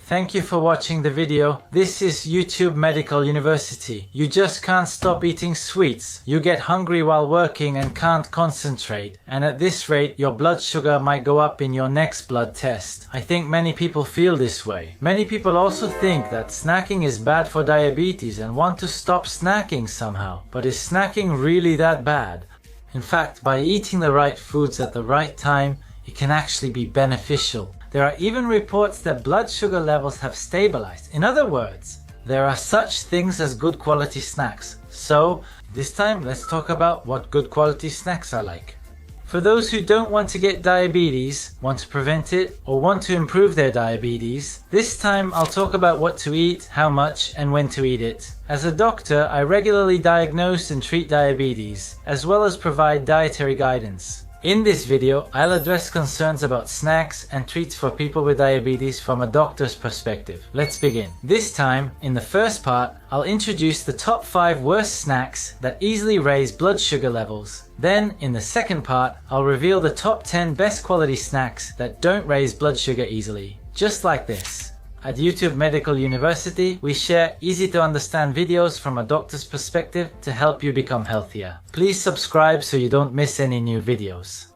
Thank you for watching the video. This is YouTube Medical University. You just can't stop eating sweets. You get hungry while working and can't concentrate. And at this rate, your blood sugar might go up in your next blood test. I think many people feel this way. Many people also think that snacking is bad for diabetes and want to stop snacking somehow. But is snacking really that bad? In fact, by eating the right foods at the right time, it can actually be beneficial. There are even reports that blood sugar levels have stabilized. In other words, there are such things as good quality snacks. So, this time let's talk about what good quality snacks are like. For those who don't want to get diabetes, want to prevent it, or want to improve their diabetes, this time I'll talk about what to eat, how much, and when to eat it. As a doctor, I regularly diagnose and treat diabetes, as well as provide dietary guidance. In this video, I'll address concerns about snacks and treats for people with diabetes from a doctor's perspective. Let's begin. This time, in the first part, I'll introduce the top 5 worst snacks that easily raise blood sugar levels. Then, in the second part, I'll reveal the top 10 best quality snacks that don't raise blood sugar easily. Just like this. At YouTube Medical University, we share easy-to-understand videos from a doctor's perspective to help you become healthier. Please subscribe so you don't miss any new videos.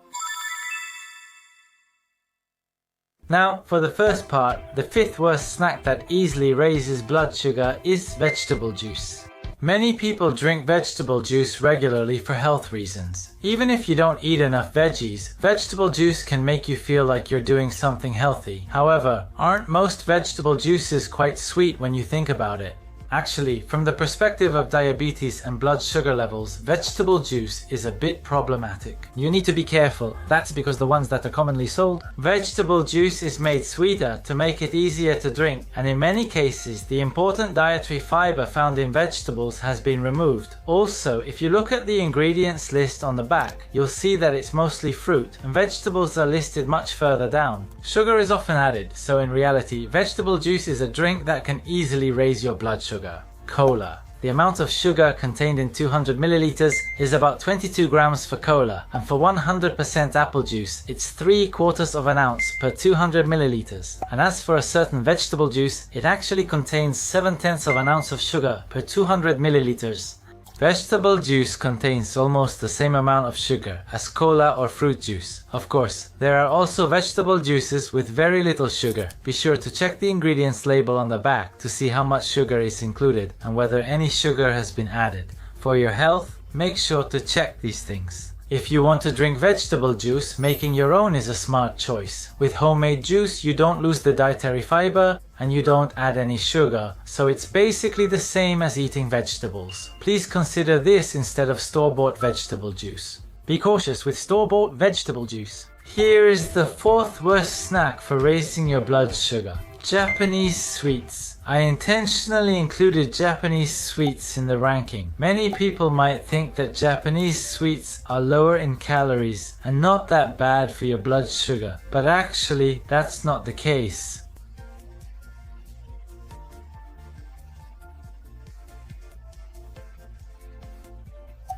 Now, for the first part, the 5th worst snack that easily raises blood sugar is vegetable juice. Many people drink vegetable juice regularly for health reasons. Even if you don't eat enough veggies, vegetable juice can make you feel like you're doing something healthy. However, aren't most vegetable juices quite sweet when you think about it? Actually, from the perspective of diabetes and blood sugar levels, vegetable juice is a bit problematic. You need to be careful. That's because the ones that are commonly sold. Vegetable juice is made sweeter to make it easier to drink, and in many cases, the important dietary fiber found in vegetables has been removed. Also, if you look at the ingredients list on the back, you'll see that it's mostly fruit, and vegetables are listed much further down. Sugar is often added, so in reality, vegetable juice is a drink that can easily raise your blood sugar. Cola. The amount of sugar contained in 200 milliliters is about 22 grams for cola, and for 100% apple juice, it's 3/4 of an ounce per 200 milliliters. And as for a certain vegetable juice, it actually contains 7/10 of an ounce of sugar per 200 milliliters. Vegetable juice contains almost the same amount of sugar as cola or fruit juice. Of course, there are also vegetable juices with very little sugar. Be sure to check the ingredients label on the back to see how much sugar is included and whether any sugar has been added. For your health, make sure to check these things. If you want to drink vegetable juice, making your own is a smart choice. With homemade juice, you don't lose the dietary fiber and you don't add any sugar, so it's basically the same as eating vegetables. Please consider this instead of store-bought vegetable juice. Be cautious with store-bought vegetable juice. Here is the 4th worst snack for raising your blood sugar. Japanese sweets. I intentionally included Japanese sweets in the ranking. Many people might think that Japanese sweets are lower in calories and not that bad for your blood sugar, but actually that's not the case.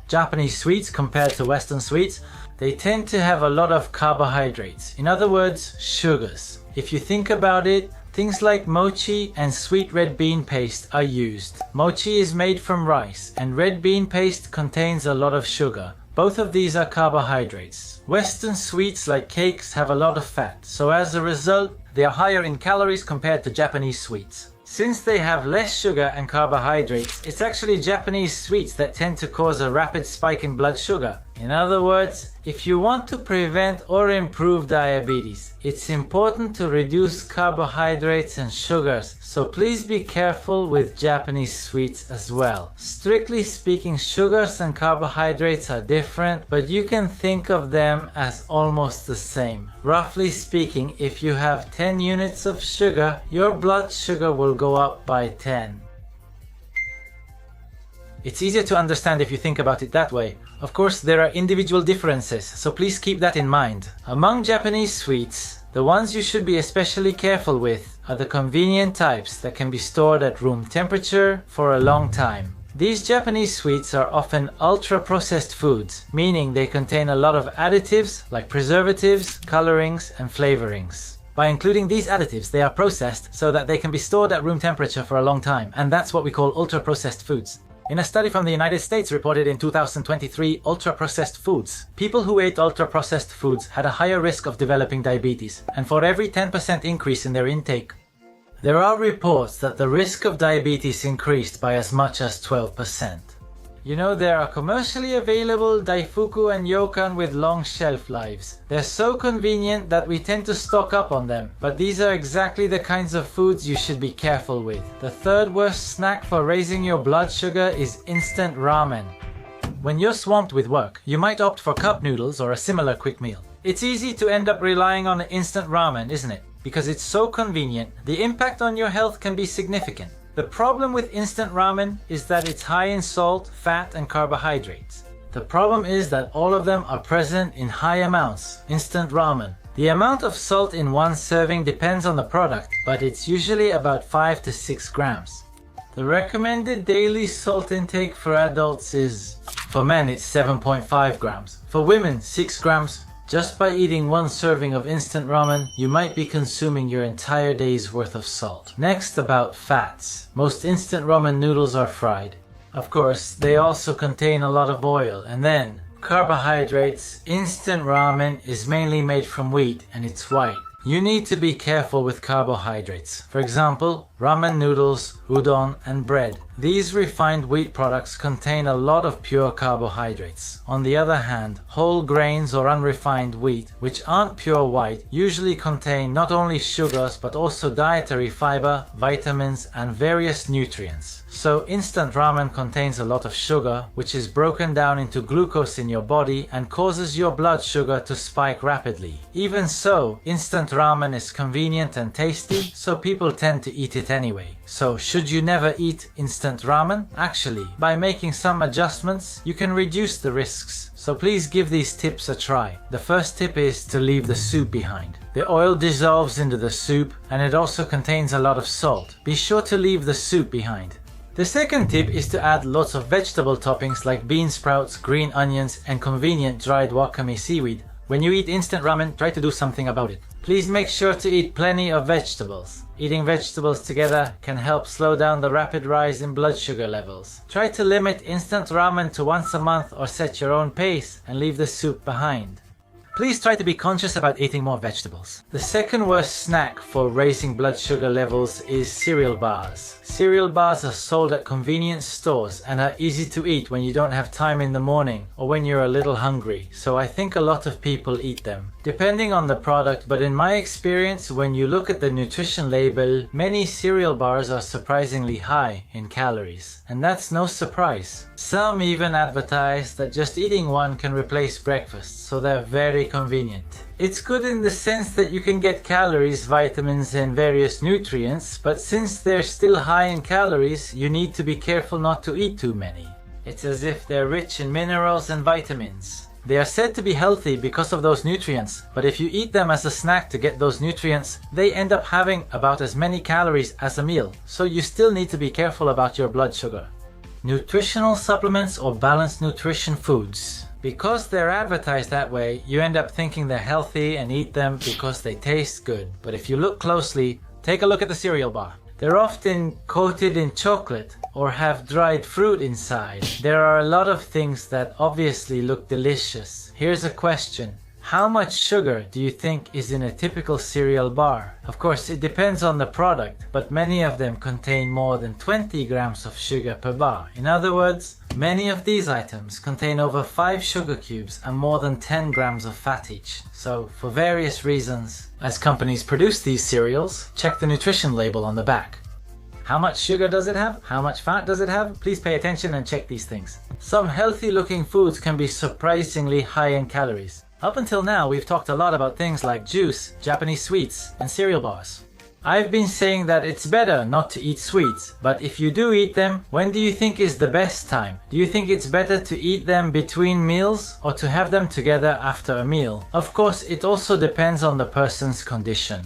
Japanese sweets compared to Western sweets, they tend to have a lot of carbohydrates. In other words, sugars. If you think about it, things like mochi and sweet red bean paste are used. Mochi is made from rice, and red bean paste contains a lot of sugar. Both of these are carbohydrates. Western sweets like cakes have a lot of fat, so as a result, they are higher in calories compared to Japanese sweets. Since they have less sugar and carbohydrates, it's actually Japanese sweets that tend to cause a rapid spike in blood sugar. In other words, if you want to prevent or improve diabetes, it's important to reduce carbohydrates and sugars, so please be careful with Japanese sweets as well. Strictly speaking, sugars and carbohydrates are different, but you can think of them as almost the same. Roughly speaking, if you have 10 units of sugar, your blood sugar will go up by 10. It's easier to understand if you think about it that way. Of course, there are individual differences, so please keep that in mind. Among Japanese sweets, the ones you should be especially careful with are the convenient types that can be stored at room temperature for a long time. These Japanese sweets are often ultra-processed foods, meaning they contain a lot of additives like preservatives, colorings, and flavorings. By including these additives, they are processed so that they can be stored at room temperature for a long time, and that's what we call ultra-processed foods. In a study from the United States reported in 2023, ultra-processed foods, people who ate ultra-processed foods had a higher risk of developing diabetes, and for every 10% increase in their intake, there are reports that the risk of diabetes increased by as much as 12%. You know, there are commercially available Daifuku and Yokan with long shelf lives. They're so convenient that we tend to stock up on them, but these are exactly the kinds of foods you should be careful with. The third worst snack for raising your blood sugar is instant ramen. When you're swamped with work, you might opt for cup noodles or a similar quick meal. It's easy to end up relying on instant ramen, isn't it? Because it's so convenient, the impact on your health can be significant. The problem with instant ramen is that it's high in salt, fat, and carbohydrates. The problem is that all of them are present in high amounts. Instant ramen. The amount of salt in one serving depends on the product, but it's usually about 5 to 6 grams. The recommended daily salt intake for adults is, for men it's 7.5 grams, for women 6 grams. Just by eating one serving of instant ramen, you might be consuming your entire day's worth of salt. Next, about fats. Most instant ramen noodles are fried. Of course, they also contain a lot of oil. And then, carbohydrates. Instant ramen is mainly made from wheat and it's white. You need to be careful with carbohydrates. For example, ramen noodles, udon, and bread. These refined wheat products contain a lot of pure carbohydrates. On the other hand, whole grains or unrefined wheat, which aren't pure white, usually contain not only sugars but also dietary fiber, vitamins, and various nutrients. So instant ramen contains a lot of sugar, which is broken down into glucose in your body and causes your blood sugar to spike rapidly. Even so, instant ramen is convenient and tasty, so people tend to eat it anyway. So should you never eat instant ramen? Actually, by making some adjustments, you can reduce the risks. So please give these tips a try. The first tip is to leave the soup behind. The oil dissolves into the soup and it also contains a lot of salt. Be sure to leave the soup behind. The second tip is to add lots of vegetable toppings like bean sprouts, green onions, and convenient dried wakame seaweed. When you eat instant ramen, try to do something about it. Please make sure to eat plenty of vegetables. Eating vegetables together can help slow down the rapid rise in blood sugar levels. Try to limit instant ramen to once a month or set your own pace and leave the soup behind. Please try to be conscious about eating more vegetables. The second worst snack for raising blood sugar levels is cereal bars. Cereal bars are sold at convenience stores and are easy to eat when you don't have time in the morning or when you're a little hungry, so I think a lot of people eat them. Depending on the product, but in my experience, when you look at the nutrition label, many cereal bars are surprisingly high in calories. And that's no surprise. Some even advertise that just eating one can replace breakfast, so they're very convenient. It's good in the sense that you can get calories, vitamins, and various nutrients, but since they're still high in calories, you need to be careful not to eat too many. It's as if they're rich in minerals and vitamins. They are said to be healthy because of those nutrients, but if you eat them as a snack to get those nutrients, they end up having about as many calories as a meal, so you still need to be careful about your blood sugar. Nutritional supplements or balanced nutrition foods. Because they're advertised that way, you end up thinking they're healthy and eat them because they taste good. But if you look closely, take a look at the cereal bar. They're often coated in chocolate or have dried fruit inside. There are a lot of things that obviously look delicious. Here's a question. How much sugar do you think is in a typical cereal bar? Of course, it depends on the product, but many of them contain more than 20 grams of sugar per bar. In other words, many of these items contain over 5 sugar cubes and more than 10 grams of fat each. So, for various reasons, as companies produce these cereals, check the nutrition label on the back. How much sugar does it have? How much fat does it have? Please pay attention and check these things. Some healthy looking foods can be surprisingly high in calories. Up until now, we've talked a lot about things like juice, Japanese sweets, and cereal bars. I've been saying that it's better not to eat sweets, but if you do eat them, when do you think is the best time? Do you think it's better to eat them between meals or to have them together after a meal? Of course, it also depends on the person's condition.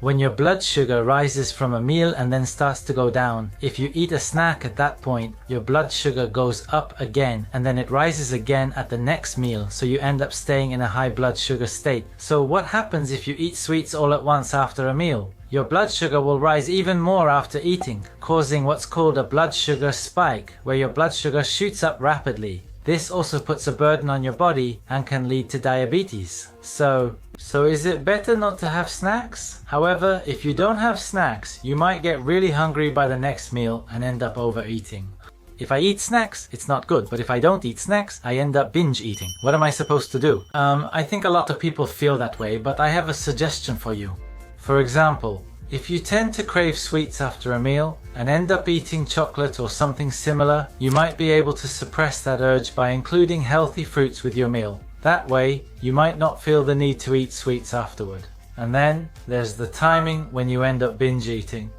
when your blood sugar rises from a meal and then starts to go down. If you eat a snack at that point, your blood sugar goes up again and then it rises again at the next meal, so you end up staying in a high blood sugar state. So what happens if you eat sweets all at once after a meal? Your blood sugar will rise even more after eating, causing what's called a blood sugar spike, where your blood sugar shoots up rapidly. This also puts a burden on your body and can lead to diabetes. So is it better not to have snacks? However, if you don't have snacks, you might get really hungry by the next meal and end up overeating. If I eat snacks, it's not good, but if I don't eat snacks, I end up binge eating. What am I supposed to do? I think a lot of people feel that way, but I have a suggestion for you. For example, if you tend to crave sweets after a meal and end up eating chocolate or something similar, you might be able to suppress that urge by including healthy fruits with your meal. That way, you might not feel the need to eat sweets afterward. And then, there's the timing when you end up binge eating.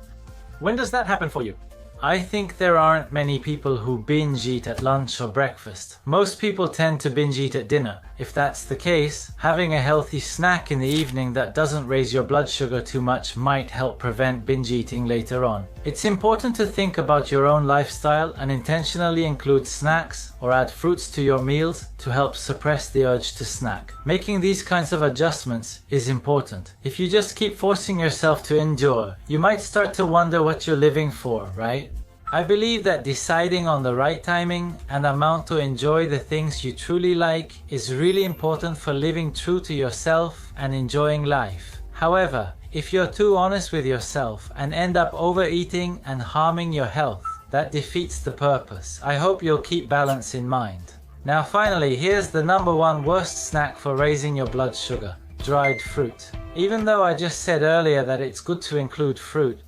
When does that happen for you? I think there aren't many people who binge eat at lunch or breakfast. Most people tend to binge eat at dinner. If that's the case, having a healthy snack in the evening that doesn't raise your blood sugar too much might help prevent binge eating later on. It's important to think about your own lifestyle and intentionally include snacks or add fruits to your meals to help suppress the urge to snack. Making these kinds of adjustments is important. If you just keep forcing yourself to endure, you might start to wonder what you're living for, right? I believe that deciding on the right timing and amount to enjoy the things you truly like is really important for living true to yourself and enjoying life. However, if you're too honest with yourself and end up overeating and harming your health, that defeats the purpose. I hope you'll keep balance in mind. Now finally, here's the #1 worst snack for raising your blood sugar: dried fruit. Even though I just said earlier that it's good to include fruit,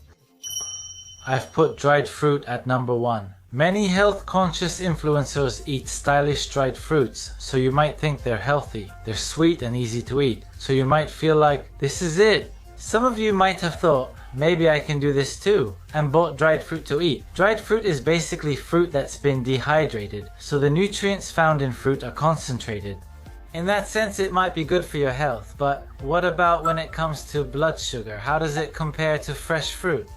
I've put dried fruit at #1. Many health-conscious influencers eat stylish dried fruits, so you might think they're healthy. They're sweet and easy to eat, so you might feel like, this is it. Some of you might have thought, maybe I can do this too, and bought dried fruit to eat. Dried fruit is basically fruit that's been dehydrated, so the nutrients found in fruit are concentrated. In that sense, it might be good for your health, but what about when it comes to blood sugar? How does it compare to fresh fruit?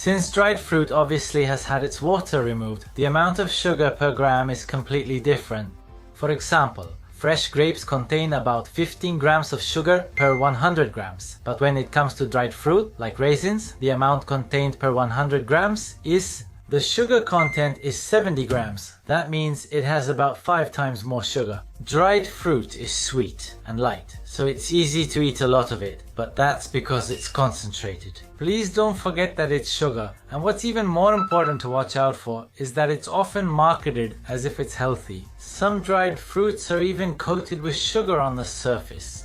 Since dried fruit obviously has had its water removed, the amount of sugar per gram is completely different. For example, fresh grapes contain about 15 grams of sugar per 100 grams, but when it comes to dried fruit, like raisins, the amount contained per 100 grams is the sugar content is 70 grams. That means it has about 5 times more sugar. Dried fruit is sweet and light, so it's easy to eat a lot of it, but that's because it's concentrated. Please don't forget that it's sugar, and what's even more important to watch out for is that it's often marketed as if it's healthy. Some dried fruits are even coated with sugar on the surface.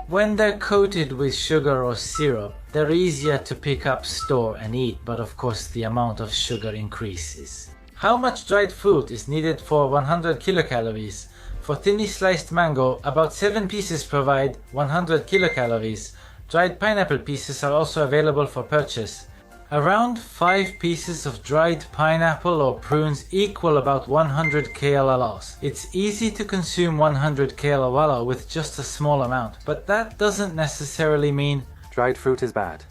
When they're coated with sugar or syrup, they're easier to pick up, store and eat, but of course the amount of sugar increases. How much dried fruit is needed for 100 kilocalories? For thinly sliced mango, about 7 pieces provide 100 kilocalories. Dried pineapple pieces are also available for purchase. Around 5 pieces of dried pineapple or prunes equal about 100 kcal. It's easy to consume 100 kcal with just a small amount, but that doesn't necessarily mean dried fruit is bad.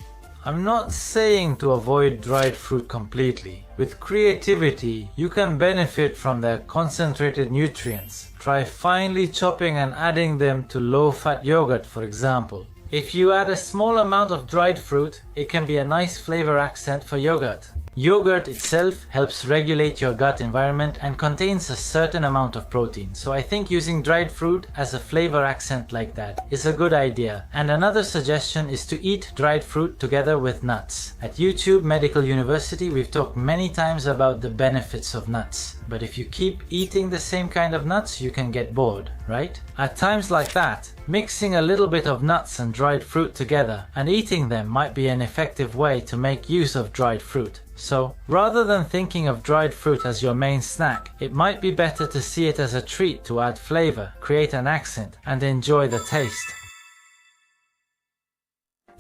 I'm not saying to avoid dried fruit completely. With creativity, you can benefit from their concentrated nutrients. Try finely chopping and adding them to low-fat yogurt, for example. If you add a small amount of dried fruit, it can be a nice flavor accent for yogurt. Yogurt itself helps regulate your gut environment and contains a certain amount of protein, so I think using dried fruit as a flavor accent like that is a good idea. And another suggestion is to eat dried fruit together with nuts. At YouTube Medical University, we've talked many times about the benefits of nuts, but if you keep eating the same kind of nuts, you can get bored, right? At times like that, mixing a little bit of nuts and dried fruit together and eating them might be an effective way to make use of dried fruit. So, rather than thinking of dried fruit as your main snack, it might be better to see it as a treat to add flavor, create an accent, and enjoy the taste.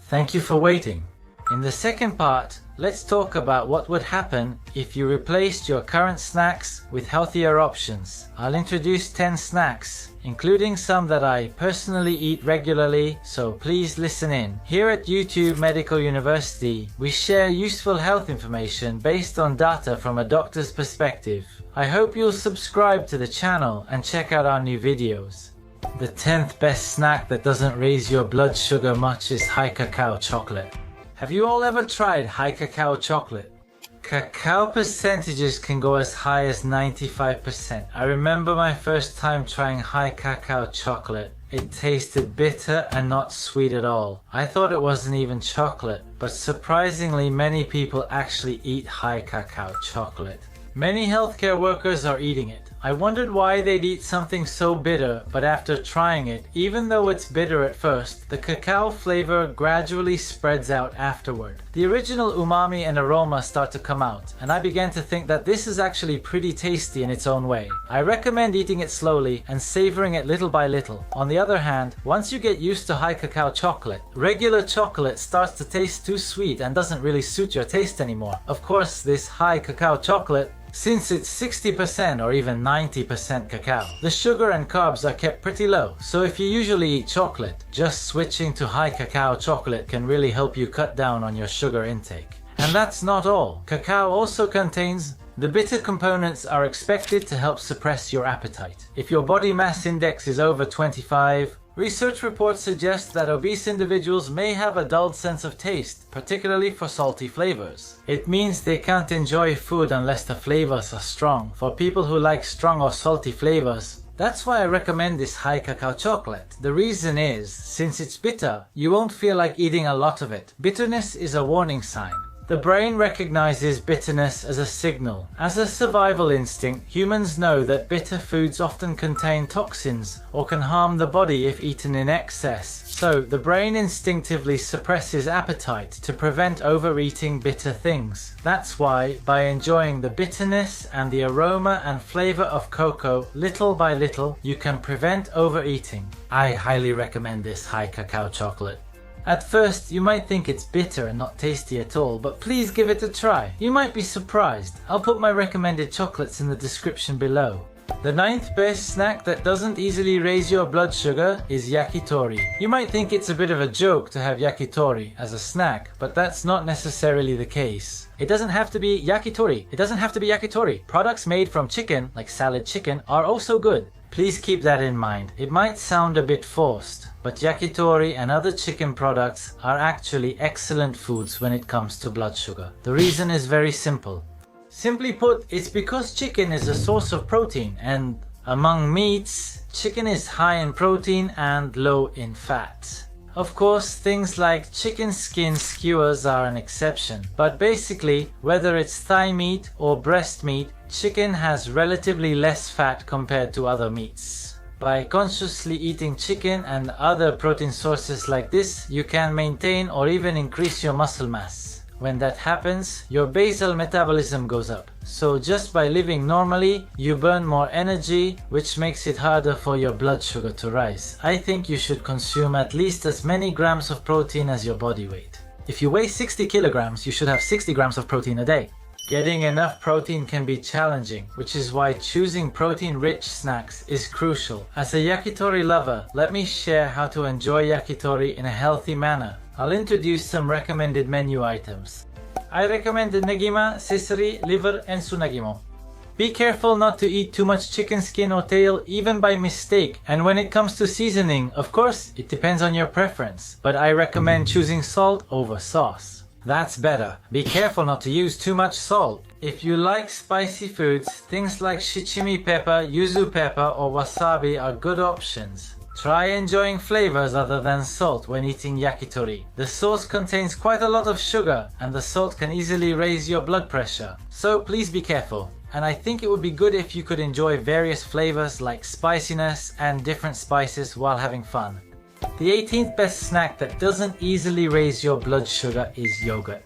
Thank you for waiting. In the second part, let's talk about what would happen if you replaced your current snacks with healthier options. I'll introduce 10 snacks, including some that I personally eat regularly, so please listen in. Here at YouTube Medical University, we share useful health information based on data from a doctor's perspective. I hope you'll subscribe to the channel and check out our new videos. The 10th best snack that doesn't raise your blood sugar much is high cacao chocolate. Have you all ever tried high cacao chocolate? Cacao percentages can go as high as 95%. I remember my first time trying high cacao chocolate. It tasted bitter and not sweet at all. I thought it wasn't even chocolate, but surprisingly many people actually eat high cacao chocolate. Many healthcare workers are eating it. I wondered why they'd eat something so bitter, but after trying it, even though it's bitter at first, the cacao flavor gradually spreads out afterward. The original umami and aroma start to come out, and I began to think that this is actually pretty tasty in its own way. I recommend eating it slowly and savoring it little by little. On the other hand, once you get used to high cacao chocolate, regular chocolate starts to taste too sweet and doesn't really suit your taste anymore. Of course, this high cacao chocolate, since it's 60% or even 90% cacao, the sugar and carbs are kept pretty low, so if you usually eat chocolate, just switching to high cacao chocolate can really help you cut down on your sugar intake. And that's not all. Cacao also contains the bitter components are expected to help suppress your appetite. If your body mass index is over 25, research reports suggest that obese individuals may have a dulled sense of taste, particularly for salty flavors. It means they can't enjoy food unless the flavors are strong. For people who like strong or salty flavors, that's why I recommend this high cacao chocolate. The reason is, since it's bitter, you won't feel like eating a lot of it. Bitterness is a warning sign. The brain recognizes bitterness as a signal. As a survival instinct, humans know that bitter foods often contain toxins or can harm the body if eaten in excess. So, the brain instinctively suppresses appetite to prevent overeating bitter things. That's why, by enjoying the bitterness and the aroma and flavor of cocoa little by little, you can prevent overeating. I highly recommend this high cacao chocolate. At first, you might think it's bitter and not tasty at all, but please give it a try. You might be surprised. I'll put my recommended chocolates in the description below. The 9th best snack that doesn't easily raise your blood sugar is yakitori. You might think it's a bit of a joke to have yakitori as a snack, but that's not necessarily the case. It doesn't have to be yakitori. It doesn't have to be yakitori. Products made from chicken, like salad chicken, are also good. Please keep that in mind. It might sound a bit forced, but yakitori and other chicken products are actually excellent foods when it comes to blood sugar. The reason is very simple. Simply put, it's because chicken is a source of protein, and among meats, chicken is high in protein and low in fat. Of course, things like chicken skin skewers are an exception, but basically, whether it's thigh meat or breast meat, chicken has relatively less fat compared to other meats. By consciously eating chicken and other protein sources like this, you can maintain or even increase your muscle mass. When that happens, your basal metabolism goes up. So just by living normally, you burn more energy, which makes it harder for your blood sugar to rise. I think you should consume at least as many grams of protein as your body weight. If you weigh 60 kilograms, you should have 60 grams of protein a day. Getting enough protein can be challenging, which is why choosing protein-rich snacks is crucial. As a yakitori lover, let me share how to enjoy yakitori in a healthy manner. I'll introduce some recommended menu items. I recommend the negima, sesari, liver, and sunagimo. Be careful not to eat too much chicken skin or tail, even by mistake. And when it comes to seasoning, of course, it depends on your preference, but I recommend choosing salt over sauce. That's better. Be careful not to use too much salt. If you like spicy foods, things like shichimi pepper, yuzu pepper, or wasabi are good options. Try enjoying flavors other than salt when eating yakitori. The sauce contains quite a lot of sugar, and the salt can easily raise your blood pressure. So please be careful. And I think it would be good if you could enjoy various flavors like spiciness and different spices while having fun. The 18th best snack that doesn't easily raise your blood sugar is yogurt.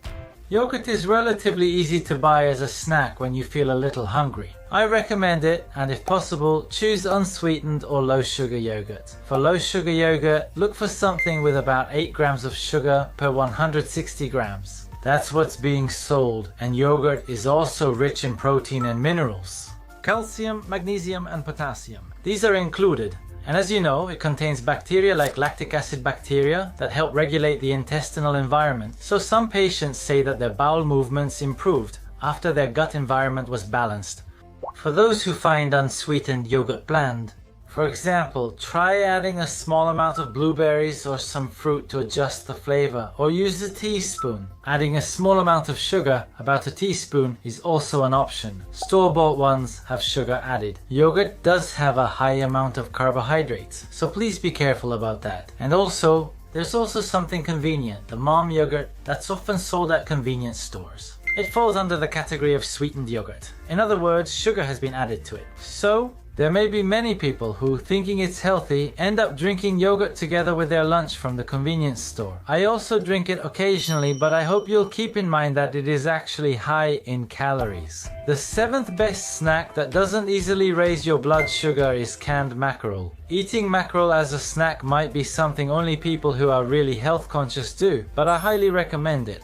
Yogurt is relatively easy to buy as a snack when you feel a little hungry. I recommend it, and if possible, choose unsweetened or low sugar yogurt. For low sugar yogurt, look for something with about 8 grams of sugar per 160 grams. That's what's being sold, and yogurt is also rich in protein and minerals. Calcium, magnesium, and potassium. These are included. And as you know, it contains bacteria like lactic acid bacteria that help regulate the intestinal environment. So some patients say that their bowel movements improved after their gut environment was balanced. For those who find unsweetened yogurt bland, for example, try adding a small amount of blueberries or some fruit to adjust the flavor, or use a teaspoon. Adding a small amount of sugar, about a teaspoon, is also an option. Store-bought ones have sugar added. Yogurt does have a high amount of carbohydrates, so please be careful about that. And also, there's also something convenient, the mom yogurt that's often sold at convenience stores. It falls under the category of sweetened yogurt. In other words, sugar has been added to it. So, there may be many people who, thinking it's healthy, end up drinking yogurt together with their lunch from the convenience store. I also drink it occasionally, but I hope you'll keep in mind that it is actually high in calories. The 7th best snack that doesn't easily raise your blood sugar is canned mackerel. Eating mackerel as a snack might be something only people who are really health conscious do, but I highly recommend it.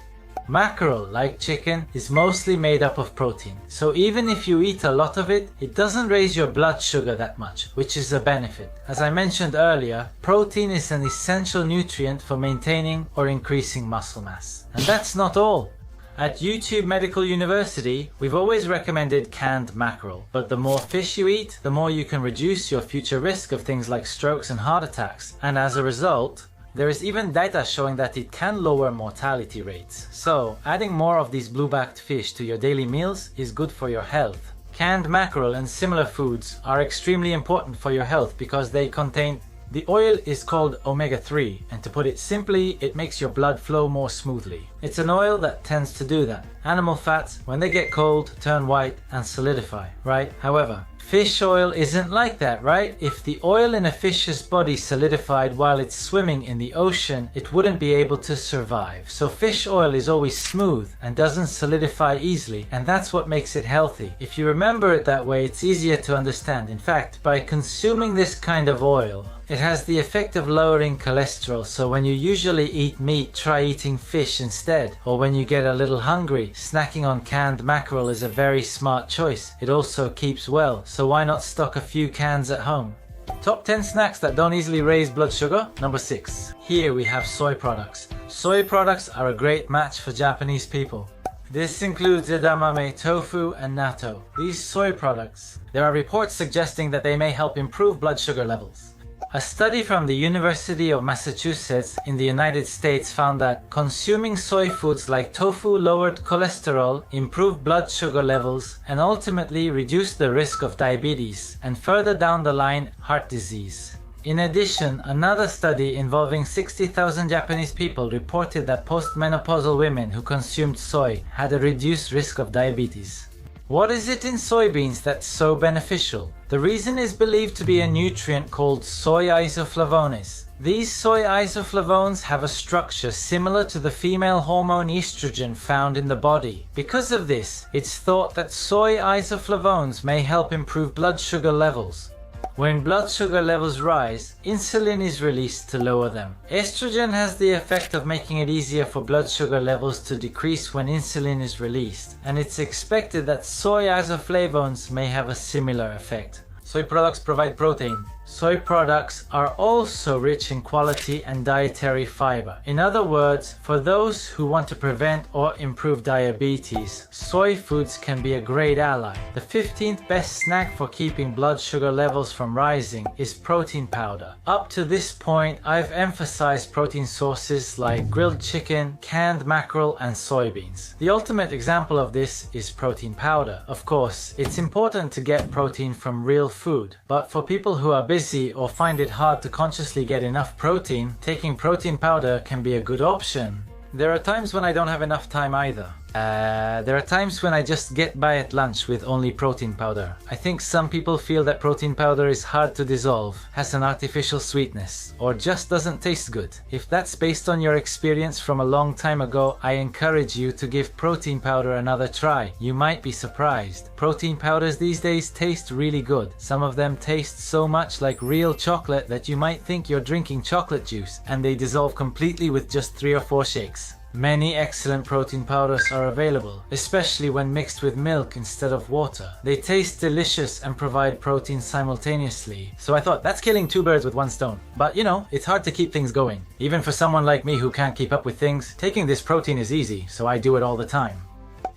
Mackerel, like chicken, is mostly made up of protein, so even if you eat a lot of it, it doesn't raise your blood sugar that much, which is a benefit. As I mentioned earlier, protein is an essential nutrient for maintaining or increasing muscle mass. And that's not all. At YouTube Medical University, we've always recommended canned mackerel, but the more fish you eat, the more you can reduce your future risk of things like strokes and heart attacks, and as a result, there is even data showing that it can lower mortality rates. So, adding more of these blue-backed fish to your daily meals is good for your health. Canned mackerel and similar foods are extremely important for your health because they contain the oil is called omega-3, and to put it simply, it makes your blood flow more smoothly. It's an oil that tends to do that. Animal fats, when they get cold, turn white and solidify, right? However, fish oil isn't like that, right? If the oil in a fish's body solidified while it's swimming in the ocean, it wouldn't be able to survive. So fish oil is always smooth and doesn't solidify easily, and that's what makes it healthy. If you remember it that way, it's easier to understand. In fact, by consuming this kind of oil, it has the effect of lowering cholesterol, so when you usually eat meat, try eating fish instead. Or when you get a little hungry, snacking on canned mackerel is a very smart choice. It also keeps well, so why not stock a few cans at home? Top 10 snacks that don't easily raise blood sugar. Number 6. Here we have soy products. Soy products are a great match for Japanese people. This includes edamame, tofu, and natto. These soy products, there are reports suggesting that they may help improve blood sugar levels. A study from the University of Massachusetts in the United States found that consuming soy foods like tofu lowered cholesterol, improved blood sugar levels, and ultimately reduced the risk of diabetes and further down the line, heart disease. In addition, another study involving 60,000 Japanese people reported that postmenopausal women who consumed soy had a reduced risk of diabetes. What is it in soybeans that's so beneficial? The reason is believed to be a nutrient called soy isoflavones. These soy isoflavones have a structure similar to the female hormone estrogen found in the body. Because of this, it's thought that soy isoflavones may help improve blood sugar levels. When blood sugar levels rise, insulin is released to lower them. Estrogen has the effect of making it easier for blood sugar levels to decrease when insulin is released, and it's expected that soy isoflavones may have a similar effect. Soy products provide protein. Soy products are also rich in quality and dietary fiber. In other words, for those who want to prevent or improve diabetes, soy foods can be a great ally. The 15th best snack for keeping blood sugar levels from rising is protein powder. Up to this point, I've emphasized protein sources like grilled chicken, canned mackerel, and soybeans. The ultimate example of this is protein powder. Of course, it's important to get protein from real food, but for people who are busy or find it hard to consciously get enough protein, taking protein powder can be a good option. There are times when I don't have enough time either. There are times when I just get by at lunch with only protein powder. I think some people feel that protein powder is hard to dissolve, has an artificial sweetness, or just doesn't taste good. If that's based on your experience from a long time ago, I encourage you to give protein powder another try. You might be surprised. Protein powders these days taste really good. Some of them taste so much like real chocolate that you might think you're drinking chocolate juice, and they dissolve completely with just 3 or 4 shakes. Many excellent protein powders are available, especially when mixed with milk instead of water. They taste delicious and provide protein simultaneously, so I thought that's killing two birds with one stone. But you know, it's hard to keep things going. Even for someone like me who can't keep up with things, taking this protein is easy, so I do it all the time.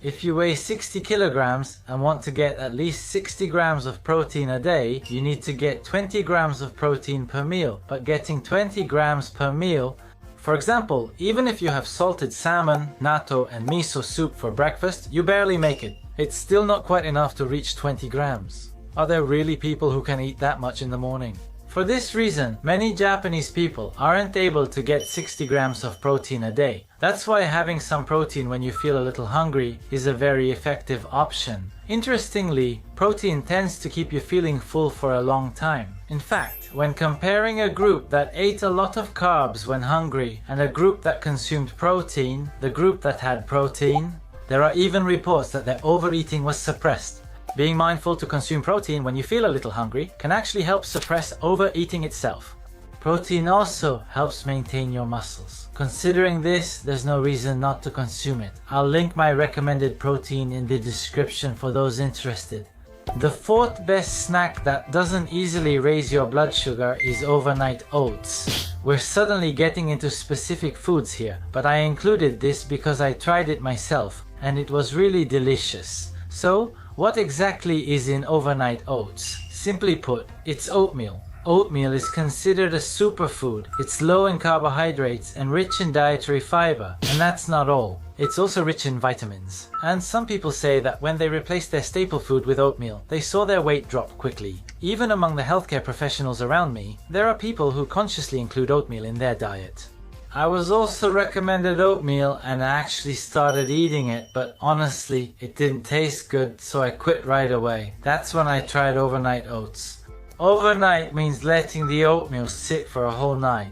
If you weigh 60 kilograms and want to get at least 60 grams of protein a day, you need to get 20 grams of protein per meal. But getting 20 grams per meal, for example, even if you have salted salmon, natto and miso soup for breakfast, you barely make it. It's still not quite enough to reach 20 grams. Are there really people who can eat that much in the morning? For this reason, many Japanese people aren't able to get 60 grams of protein a day. That's why having some protein when you feel a little hungry is a very effective option. Interestingly, protein tends to keep you feeling full for a long time. In fact, when comparing a group that ate a lot of carbs when hungry and a group that consumed protein, the group that had protein, there are even reports that their overeating was suppressed. Being mindful to consume protein when you feel a little hungry can actually help suppress overeating itself. Protein also helps maintain your muscles. Considering this, there's no reason not to consume it. I'll link my recommended protein in the description for those interested. The fourth best snack that doesn't easily raise your blood sugar is overnight oats. We're suddenly getting into specific foods here, but I included this because I tried it myself and it was really delicious. So, what exactly is in overnight oats? Simply put, it's oatmeal. Oatmeal is considered a superfood. It's low in carbohydrates and rich in dietary fiber. And that's not all. It's also rich in vitamins. And some people say that when they replaced their staple food with oatmeal, they saw their weight drop quickly. Even among the healthcare professionals around me, there are people who consciously include oatmeal in their diet. I was also recommended oatmeal and I actually started eating it, but honestly, it didn't taste good, so I quit right away. That's when I tried overnight oats. Overnight means letting the oatmeal sit for a whole night.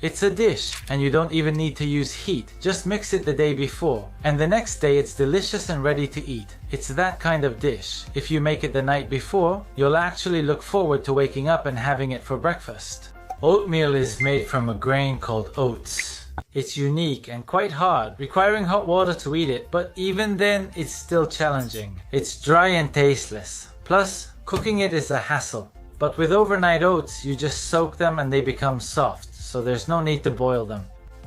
It's a dish, and you don't even need to use heat. Just mix it the day before, and the next day it's delicious and ready to eat. It's that kind of dish. If you make it the night before, you'll actually look forward to waking up and having it for breakfast. Oatmeal is made from a grain called oats. It's unique and quite hard, requiring hot water to eat it, but even then it's still challenging. It's dry and tasteless. Plus, cooking it is a hassle. But with overnight oats, you just soak them and they become soft, so there's no need to boil them.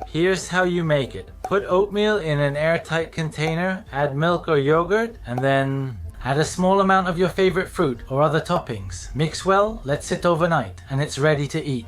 Here's how you make it. Put oatmeal in an airtight container, add milk or yogurt, and then add a small amount of your favorite fruit or other toppings. Mix well, let sit overnight, and it's ready to eat.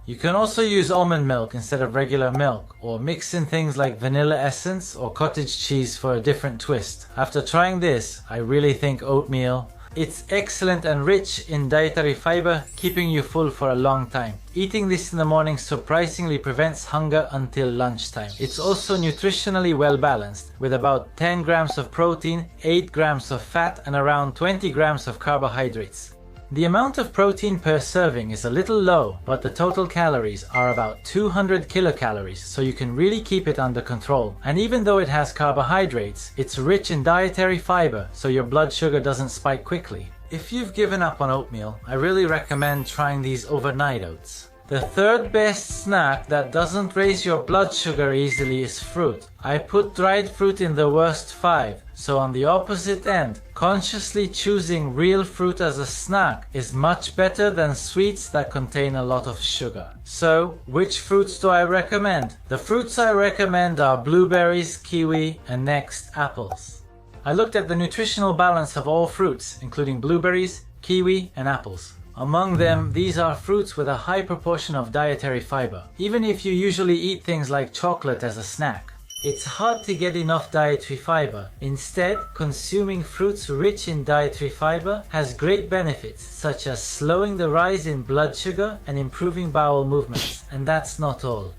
You can also use almond milk instead of regular milk, or mix in things like vanilla essence or cottage cheese for a different twist. After trying this, I really think oatmeal. It's excellent and rich in dietary fiber, keeping you full for a long time. Eating this in the morning surprisingly prevents hunger until lunchtime. It's also nutritionally well balanced, with about 10 grams of protein, 8 grams of fat, and around 20 grams of carbohydrates. The amount of protein per serving is a little low, but the total calories are about 200 kilocalories, so you can really keep it under control. And even though it has carbohydrates, it's rich in dietary fiber, so your blood sugar doesn't spike quickly. If you've given up on oatmeal, I really recommend trying these overnight oats. The third best snack that doesn't raise your blood sugar easily is fruit. I put dried fruit in the worst 5, so on the opposite end, consciously choosing real fruit as a snack is much better than sweets that contain a lot of sugar. So, which fruits do I recommend? The fruits I recommend are blueberries, kiwi, and next, apples. I looked at the nutritional balance of all fruits, including blueberries, kiwi, and apples. Among them, these are fruits with a high proportion of dietary fiber, even if you usually eat things like chocolate as a snack. It's hard to get enough dietary fiber. Instead, consuming fruits rich in dietary fiber has great benefits, such as slowing the rise in blood sugar and improving bowel movements. And that's not all.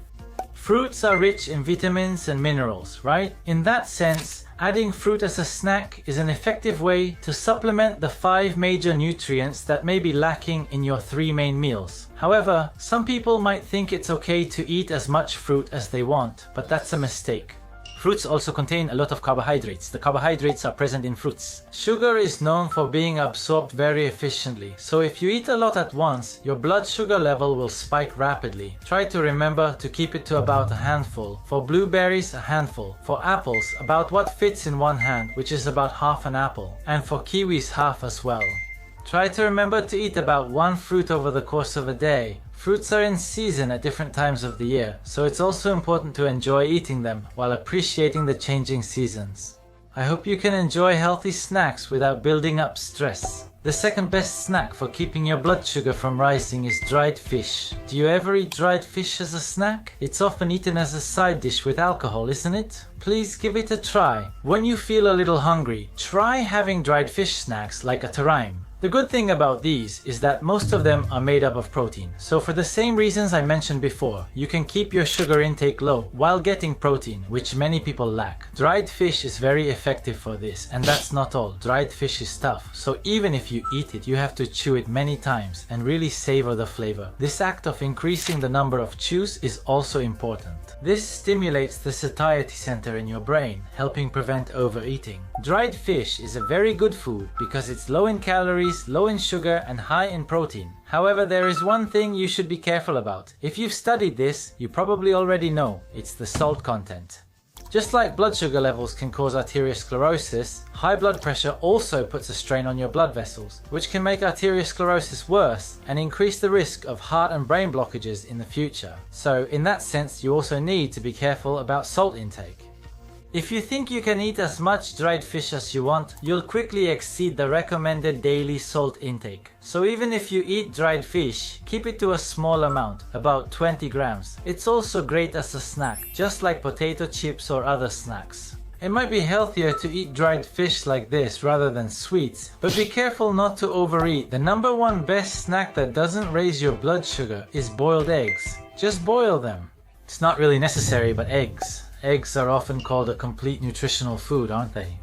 Fruits are rich in vitamins and minerals, right? In that sense, adding fruit as a snack is an effective way to supplement the 5 major nutrients that may be lacking in your 3 main meals. However, some people might think it's okay to eat as much fruit as they want, but that's a mistake. Fruits also contain a lot of carbohydrates. The carbohydrates are present in fruits. Sugar is known for being absorbed very efficiently, so if you eat a lot at once, your blood sugar level will spike rapidly. Try to remember to keep it to about a handful. For blueberries, a handful. For apples, about what fits in one hand, which is about half an apple. And for kiwis, half as well. Try to remember to eat about one fruit over the course of a day. Fruits are in season at different times of the year, so it's also important to enjoy eating them while appreciating the changing seasons. I hope you can enjoy healthy snacks without building up stress. The second best snack for keeping your blood sugar from rising is dried fish. Do you ever eat dried fish as a snack? It's often eaten as a side dish with alcohol, isn't it? Please give it a try. When you feel a little hungry, try having dried fish snacks like a tarime. The good thing about these is that most of them are made up of protein, so for the same reasons I mentioned before, you can keep your sugar intake low while getting protein, which many people lack. Dried fish is very effective for this, and that's not all. Dried fish is tough, so even if you eat it, you have to chew it many times and really savor the flavor. This act of increasing the number of chews is also important. This stimulates the satiety center in your brain, helping prevent overeating. Dried fish is a very good food because it's low in calories, low in sugar, and high in protein. However, there is one thing you should be careful about. If you've studied this, you probably already know. It's the salt content. Just like blood sugar levels can cause arteriosclerosis, high blood pressure also puts a strain on your blood vessels, which can make arteriosclerosis worse and increase the risk of heart and brain blockages in the future. So, in that sense, you also need to be careful about salt intake. If you think you can eat as much dried fish as you want, you'll quickly exceed the recommended daily salt intake. So even if you eat dried fish, keep it to a small amount, about 20 grams. It's also great as a snack, just like potato chips or other snacks. It might be healthier to eat dried fish like this rather than sweets, but be careful not to overeat. The number one best snack that doesn't raise your blood sugar is boiled eggs. Just boil them. It's not really necessary, but eggs. Eggs are often called a complete nutritional food, aren't they?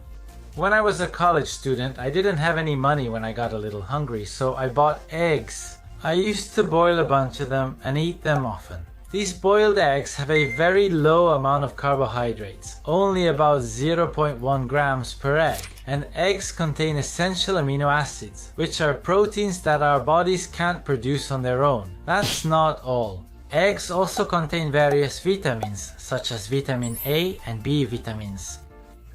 When I was a college student, I didn't have any money when I got a little hungry, so I bought eggs. I used to boil a bunch of them and eat them often. These boiled eggs have a very low amount of carbohydrates, only about 0.1 grams per egg. And eggs contain essential amino acids, which are proteins that our bodies can't produce on their own. That's not all. Eggs also contain various vitamins, such as vitamin A and B vitamins.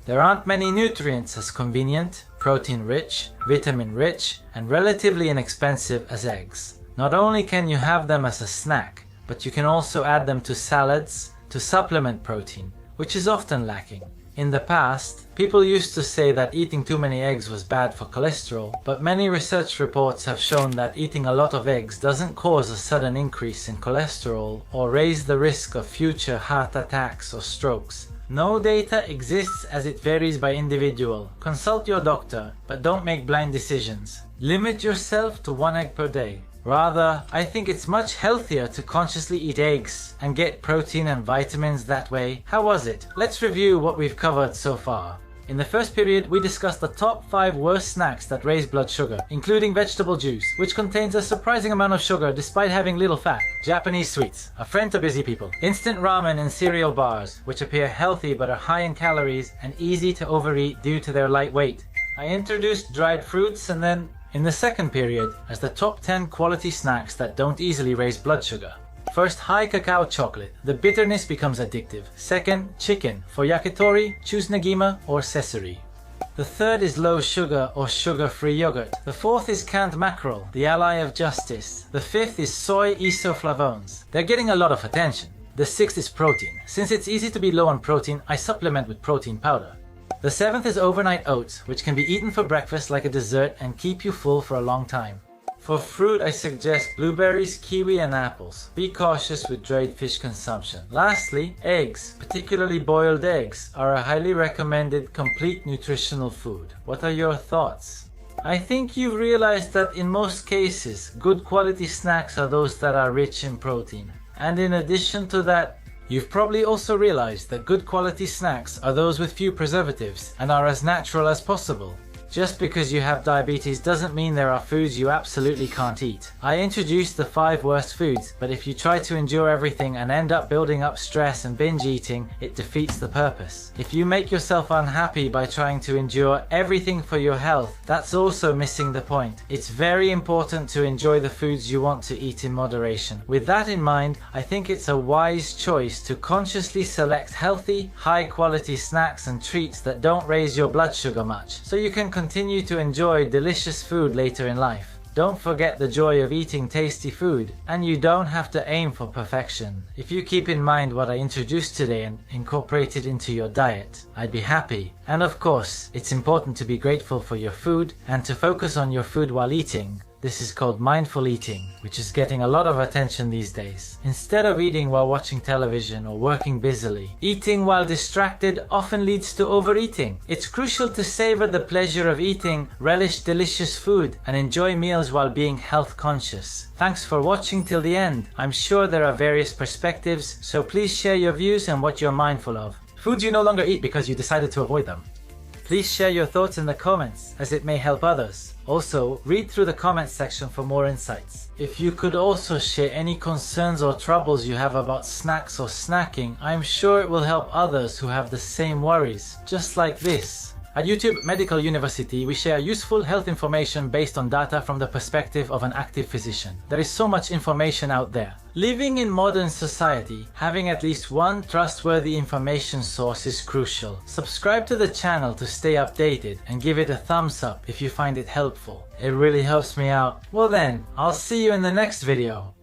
There aren't many nutrients as convenient, protein-rich, vitamin-rich, and relatively inexpensive as eggs. Not only can you have them as a snack, but you can also add them to salads to supplement protein, which is often lacking. In the past, people used to say that eating too many eggs was bad for cholesterol, but many research reports have shown that eating a lot of eggs doesn't cause a sudden increase in cholesterol or raise the risk of future heart attacks or strokes. No data exists as it varies by individual. Consult your doctor, but don't make blind decisions. Limit yourself to 1 egg per day. Rather, I think it's much healthier to consciously eat eggs and get protein and vitamins that way. How was it? Let's review what we've covered so far. In the first period, we discussed the top 5 worst snacks that raise blood sugar, including vegetable juice, which contains a surprising amount of sugar despite having little fat. Japanese sweets, a friend to busy people. Instant ramen and cereal bars, which appear healthy but are high in calories and easy to overeat due to their light weight. I introduced dried fruits and then in the second period as the top 10 quality snacks that don't easily raise blood sugar. First, high cacao chocolate. The bitterness becomes addictive. Second, chicken. For yakitori, choose Negima or Sesari. The third is low sugar or sugar-free yogurt. The fourth is canned mackerel, the ally of justice. The fifth is soy isoflavones. They're getting a lot of attention. The sixth is protein. Since it's easy to be low on protein, I supplement with protein powder. The seventh is overnight oats, which can be eaten for breakfast like a dessert and keep you full for a long time. For fruit, I suggest blueberries, kiwi, and apples. Be cautious with dried fish consumption. Lastly, eggs, particularly boiled eggs, are a highly recommended complete nutritional food. What are your thoughts? I think you've realized that in most cases, good quality snacks are those that are rich in protein. And in addition to that, you've probably also realized that good quality snacks are those with few preservatives and are as natural as possible. Just because you have diabetes doesn't mean there are foods you absolutely can't eat. I introduced the 5 worst foods, but if you try to endure everything and end up building up stress and binge eating, it defeats the purpose. If you make yourself unhappy by trying to endure everything for your health, that's also missing the point. It's very important to enjoy the foods you want to eat in moderation. With that in mind, I think it's a wise choice to consciously select healthy, high-quality snacks and treats that don't raise your blood sugar much, so you can continue to enjoy delicious food later in life. Don't forget the joy of eating tasty food, and you don't have to aim for perfection. If you keep in mind what I introduced today and incorporate it into your diet, I'd be happy. And of course, it's important to be grateful for your food and to focus on your food while eating. This is called mindful eating, which is getting a lot of attention these days. Instead of eating while watching television or working busily, eating while distracted often leads to overeating. It's crucial to savor the pleasure of eating, relish delicious food, and enjoy meals while being health conscious. Thanks for watching till the end. I'm sure there are various perspectives, so please share your views and what you're mindful of. Foods you no longer eat because you decided to avoid them. Please share your thoughts in the comments, as it may help others. Also, read through the comments section for more insights. If you could also share any concerns or troubles you have about snacks or snacking, I'm sure it will help others who have the same worries, just like this. At YouTube Medical University, we share useful health information based on data from the perspective of an active physician. There is so much information out there. Living in modern society, having at least one trustworthy information source is crucial. Subscribe to the channel to stay updated and give it a thumbs up if you find it helpful. It really helps me out. Well then, I'll see you in the next video.